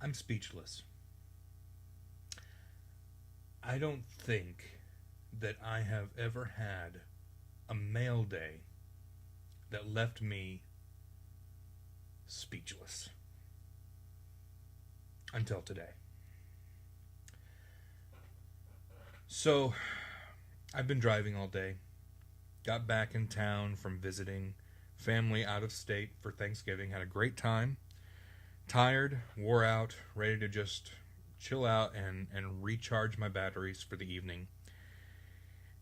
I'm speechless. I don't think that I have ever had a mail day that left me speechless until today. So, I've been driving all day. Got back in town from visiting family out of state for Thanksgiving. Had a great time. Tired, wore out, ready to just chill out and recharge my batteries for the evening.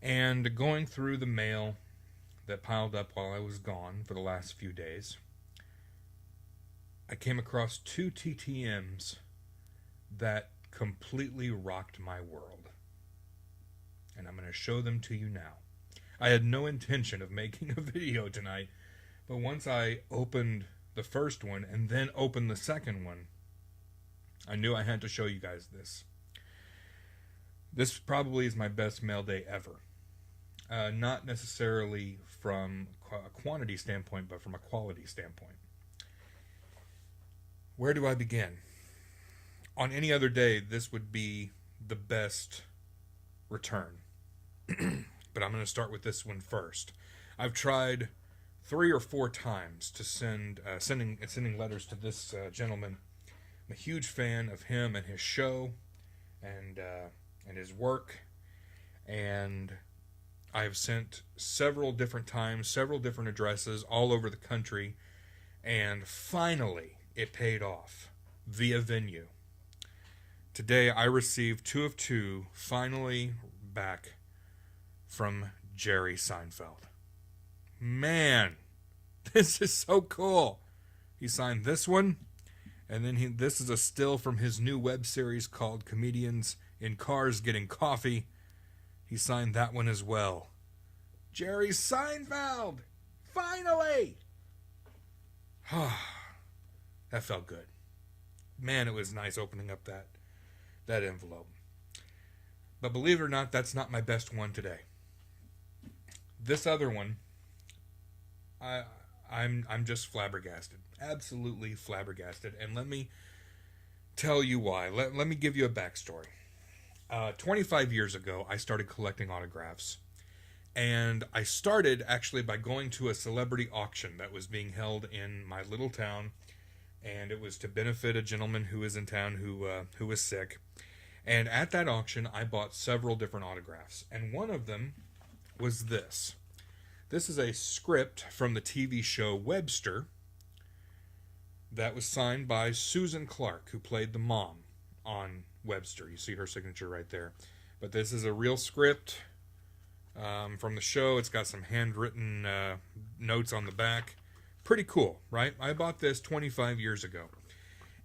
And going through the mail that piled up while I was gone for the last few days, I came across two TTMs that completely rocked my world. And I'm going to show them to you now. I had no intention of making a video tonight, but once I opened the first one and then opened the second one, I knew I had to show you guys this. This probably is my best mail day ever. Not necessarily from a quantity standpoint, but from a quality standpoint. Where do I begin? On any other day, this would be the best return. But I'm going to start with this one first. I've tried 3 or 4 times to sending letters to this gentleman. I'm a huge fan of him and his show, and his work, and I've sent several different times, several different addresses all over the country, and finally it paid off via Venue. Today I received 2 of 2 finally back from Jerry Seinfeld. Man, this is so cool. He signed this one, and then this is a still from his new web series called Comedians in Cars Getting Coffee. He signed that one as well. Jerry Seinfeld! Finally! That felt good. Man, it was nice opening up that envelope. But believe it or not, that's not my best one today. This other one, I'm just flabbergasted. Absolutely flabbergasted. And let me tell you why. Let me give you a backstory. 25 years ago, I started collecting autographs. And I started actually by going to a celebrity auction that was being held in my little town. And it was to benefit a gentleman who was in town who was sick. And at that auction, I bought several different autographs. And one of them was this. This is a script from the TV show Webster that was signed by Susan Clark, who played the mom on Webster. You see her signature right there. But this is a real script from the show. It's got some handwritten notes on the back. Pretty cool, right? I bought this 25 years ago.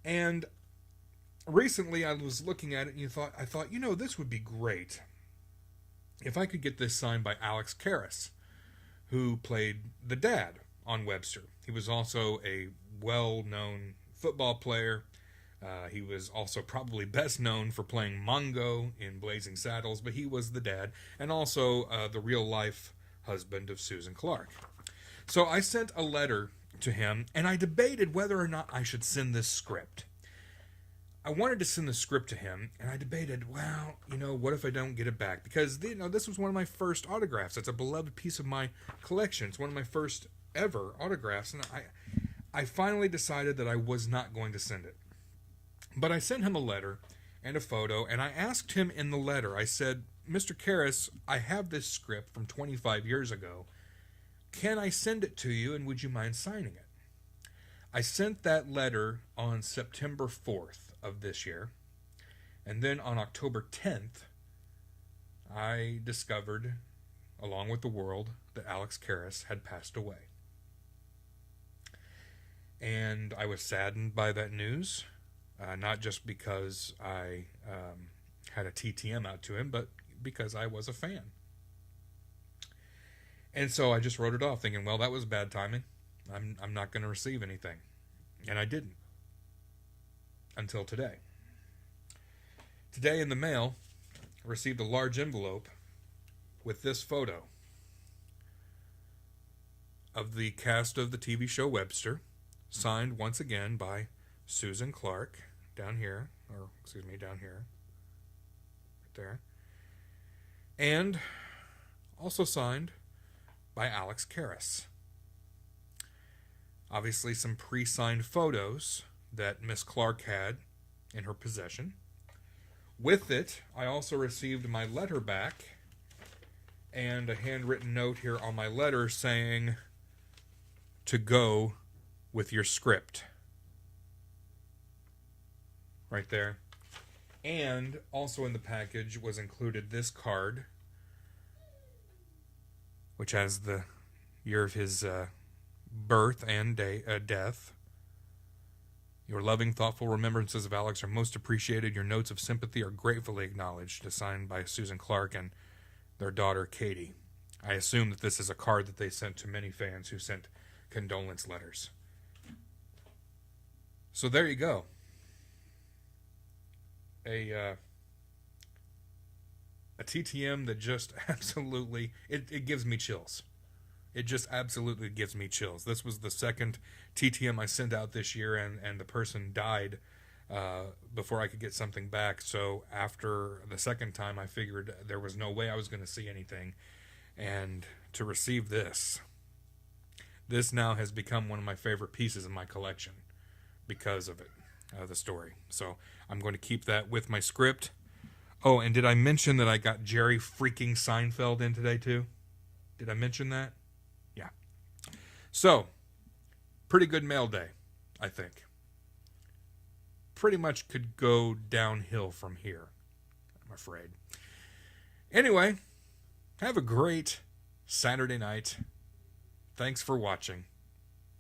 And recently I was looking at it and I thought, this would be great if I could get this signed by Alex Karras, who played the dad on Webster. He was also a well-known football player. He was also probably best known for playing Mongo in Blazing Saddles, but he was the dad and also the real-life husband of Susan Clark. So I sent a letter to him, and I debated whether or not I should send this script. I wanted to send the script to him, and I debated, what if I don't get it back? Because, this was one of my first autographs. It's a beloved piece of my collection. It's one of my first ever autographs, and I finally decided that I was not going to send it. But I sent him a letter and a photo, and I asked him in the letter, I said, Mr. Karras, I have this script from 25 years ago. Can I send it to you, and would you mind signing it? I sent that letter on September 4th of this year, and then on October 10th, I discovered, along with the world, that Alex Karras had passed away. And I was saddened by that news, not just because I had a TTM out to him, but because I was a fan. And so I just wrote it off, thinking, that was bad timing. I'm not going to receive anything. And I didn't. Until today. Today in the mail, I received a large envelope with this photo of the cast of the TV show Webster, signed once again by Susan Clark, down here, or excuse me, down here, right there, and also signed by Alex Karras. Obviously, some pre-signed photos that Miss Clark had in her possession. With it, I also received my letter back and a handwritten note here on my letter saying to go with your script. Right there. And also in the package was included this card, which has the year of his birth and death. Your loving, thoughtful remembrances of Alex are most appreciated. Your notes of sympathy are gratefully acknowledged. Signed by Susan Clark and their daughter, Katie. I assume that this is a card that they sent to many fans who sent condolence letters. So there you go. A TTM that just absolutely, it gives me chills. It just absolutely gives me chills. This was the second TTM I sent out this year, and the person died before I could get something back. So after the second time, I figured there was no way I was going to see anything. And to receive this now has become one of my favorite pieces in my collection because of it, the story. So I'm going to keep that with my script. Oh, and did I mention that I got Jerry freaking Seinfeld in today too? Did I mention that? Yeah. So, pretty good mail day, I think. Pretty much could go downhill from here, I'm afraid. Anyway, have a great Saturday night. Thanks for watching.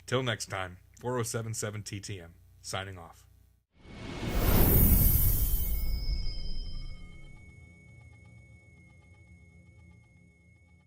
Till next time, 4077 TTM, signing off.